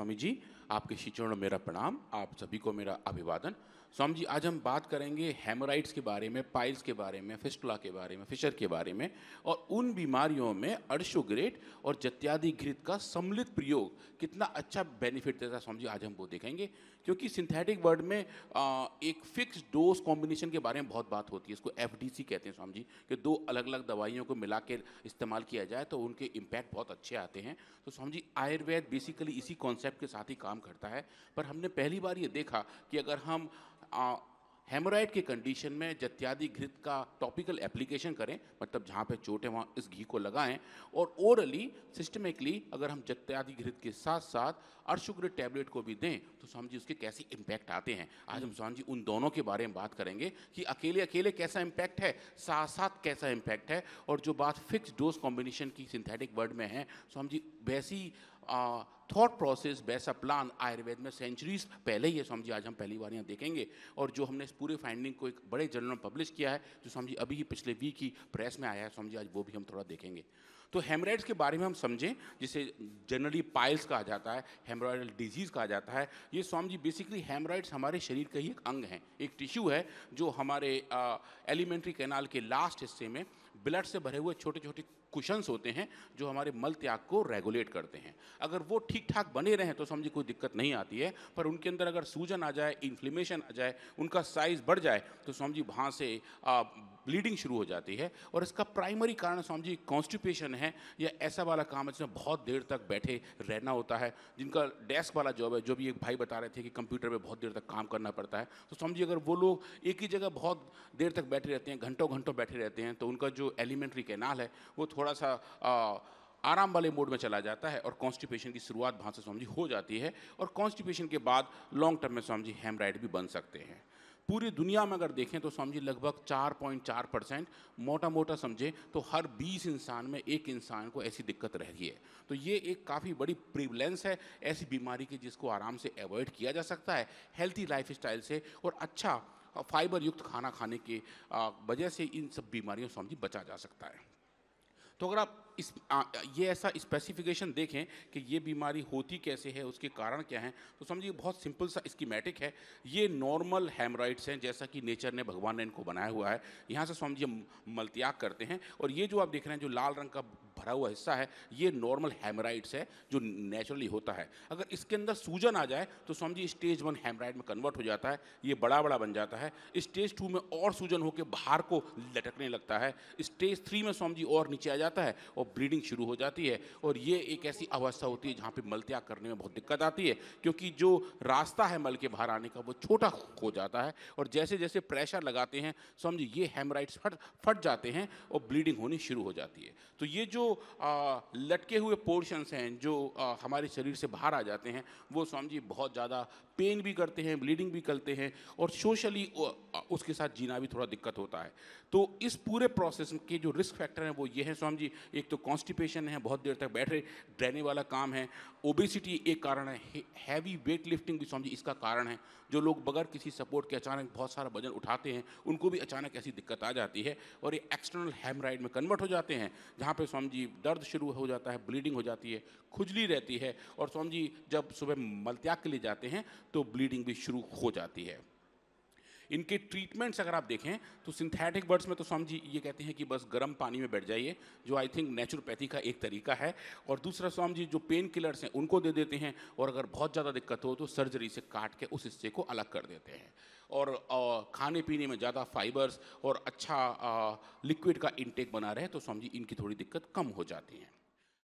स्वामी जी, आपके श्री चरणों में मेरा प्रणाम, आप सभी को मेरा अभिवादन। स्वामी जी, आज हम बात करेंगे हेमोराइड्स के बारे में, पाइल्स के बारे में, फिस्टुला के बारे में, फिशर के बारे में और उन बीमारियों में अर्शोग्रेट और जत्यादि घृत का सम्मिलित प्रयोग कितना अच्छा बेनिफिट देता है। स्वामी जी, आज हम वो देखेंगे, क्योंकि सिंथेटिक वर्ड में एक फिक्स डोज कॉम्बिनेशन के बारे में बहुत बात होती है। इसको एफडीसी कहते हैं स्वामी जी, कि दो अलग अलग दवाइयों को मिला के इस्तेमाल किया जाए तो उनके इम्पैक्ट बहुत अच्छे आते हैं। तो स्वामी जी, आयुर्वेद बेसिकली इसी कॉन्सेप्ट के साथ ही काम करता है। पर हमने पहली बार ये देखा कि अगर हम हेमोराइड के कंडीशन में जत्यादि घृत का टॉपिकल एप्लीकेशन करें, मतलब जहाँ पे चोट है वहाँ इस घी को लगाएं, और ओरली सिस्टमिकली अगर हम जत्यादि घृत के साथ साथ अर्शुग्रित टैबलेट को भी दें तो स्वामी जी उसके कैसे इम्पैक्ट आते हैं। आज हम स्वामी जी उन दोनों के बारे में बात करेंगे कि अकेले अकेले कैसा इम्पैक्ट है, साथ साथ कैसा इम्पैक्ट है, और जो बात फिक्स डोज कॉम्बिनेशन की सिंथेटिक वर्ड में है स्वामी जी, वैसी थॉट प्रोसेस, वैसा प्लान आयुर्वेद में सेंचुरीज पहले ही है। स्वामी जी, आज हम पहली बार यहाँ देखेंगे, और जो हमने इस पूरे फाइंडिंग को एक बड़े जर्नल में पब्लिश किया है, जो स्वामी जी अभी ही पिछले वीक ही प्रेस में आया है, स्वामी जी आज वो भी हम थोड़ा देखेंगे। तो हेमराइड्स के बारे में हम समझें, जिसे जनरली पाइल्स कहा जाता है, हेमराइडल डिजीज़ कहा जाता है। ये स्वामी जी बेसिकली हेमराइड्स हमारे शरीर का ही एक अंग है, एक टिश्यू है जो हमारे एलिमेंट्री कैनाल के लास्ट हिस्से में ब्लड से भरे हुए छोटे छोटे कुशन्स होते हैं जो हमारे मल त्याग को रेगुलेट करते हैं। अगर वो ठीक ठाक बने रहें तो समझिए कोई दिक्कत नहीं आती है, पर उनके अंदर अगर सूजन आ जाए, इन्फ्लेमेशन आ जाए, उनका साइज़ बढ़ जाए तो स्वामी जी वहाँ से ब्लीडिंग शुरू हो जाती है। और इसका प्राइमरी कारण स्वामी जी कॉन्स्टिपेशन है, या ऐसा वाला काम है जिसमें बहुत देर तक बैठे रहना होता है, जिनका डेस्क वाला जॉब है। जो भी एक भाई बता रहे थे कि कंप्यूटर पे बहुत देर तक काम करना पड़ता है, तो स्वामी जी अगर वो लोग एक ही जगह बहुत देर तक बैठे रहते हैं, घंटों घंटों बैठे रहते हैं, तो उनका जो एलिमेंट्री कैनाल है वो थोड़ा सा आराम वाले मोड में चला जाता है, और कॉन्स्टिपेशन की शुरुआत वहाँ से स्वामी जी हो जाती है। और कॉन्स्टिपेशन के बाद लॉन्ग टर्म में स्वामी जी हेमराइड भी बन सकते हैं। पूरी दुनिया में अगर देखें तो स्वामी जी लगभग 4.4%, मोटा मोटा समझें तो हर 20 इंसान में एक इंसान को ऐसी दिक्कत रही है। तो ये एक काफ़ी बड़ी प्रिवलेंस है ऐसी बीमारी की, जिसको आराम से अवॉइड किया जा सकता है हेल्थी लाइफ स्टाइल से, और अच्छा फाइबर युक्त खाना खाने की वजह से इन सब बीमारियों से स्वामी जी बचा जा सकता है। तो अगर आप ये ऐसा स्पेसिफिकेशन देखें कि ये बीमारी होती कैसे है, उसके कारण क्या हैं, तो समझिए बहुत सिंपल सा स्कीमेटिक है। ये नॉर्मल हेमराइड्स हैं, जैसा कि नेचर ने, भगवान ने इनको बनाया हुआ है। यहाँ से समझिए मलत्याग करते हैं, और ये जो आप देख रहे हैं जो लाल रंग का भरा हुआ हिस्सा है, ये नॉर्मल हेमराइड्स है जो नेचुरली होता है। अगर इसके अंदर सूजन आ जाए तो समझिए स्टेज 1 हेमराइड में कन्वर्ट हो जाता है, ये बड़ा बड़ा बन जाता है। स्टेज 2 में और सूजन होकर बाहर को लटकने लगता है। स्टेज 3 में स्वामी जी और नीचे आ जाता है और ब्लीडिंग शुरू हो जाती है। और ये एक ऐसी अवस्था होती है जहाँ पे मल त्याग करने में बहुत दिक्कत आती है, क्योंकि जो रास्ता है मल के बाहर आने का वो छोटा हो जाता है, और जैसे जैसे प्रेशर लगाते हैं समझिए ये हेमराइड्स फट जाते हैं और ब्लीडिंग होनी शुरू हो जाती है। तो ये जो लटके हुए पोर्शंस हैं जो हमारे शरीर से बाहर आ जाते हैं, वो स्वामी जी बहुत ज़्यादा पेन भी करते हैं, ब्लीडिंग भी करते हैं, और सोशली उसके साथ जीना भी थोड़ा दिक्कत होता है। तो इस पूरे प्रोसेस के जो रिस्क फैक्टर हैं वो ये हैं स्वामी जी, एक तो कॉन्स्टिपेशन है, बहुत देर तक बैठे रहने वाला काम है, ओबेसिटी एक कारण है, हैवी वेट लिफ्टिंग भी स्वामी जी इसका कारण है। जो लोग बगैर किसी सपोर्ट के अचानक बहुत सारा वजन उठाते हैं उनको भी अचानक ऐसी दिक्कत आ जाती है, और ये एक्सटर्नल हेमराइड में कन्वर्ट हो जाते हैं, जहाँ पे स्वामी जी दर्द शुरू हो जाता है, ब्लीडिंग हो जाती है, खुजली रहती है, और स्वामी जी जब सुबह मलत्याग के लिए जाते हैं तो ब्लीडिंग भी शुरू हो जाती है। इनके ट्रीटमेंट्स अगर आप देखें तो सिंथेटिक वर्ड्स में तो स्वामी जी ये कहते हैं कि बस गर्म पानी में बैठ जाइए, जो आई थिंक नेचुरोपैथी का एक तरीका है। और दूसरा स्वामी जी जो पेन किलर्स हैं उनको दे देते हैं, और अगर बहुत ज़्यादा दिक्कत हो तो सर्जरी से काट के उस हिस्से को अलग कर देते हैं। और खाने पीने में ज़्यादा फाइबर्स और अच्छा लिक्विड का इंटेक बना रहे तो स्वामी जी इनकी थोड़ी दिक्कत कम हो जाती है।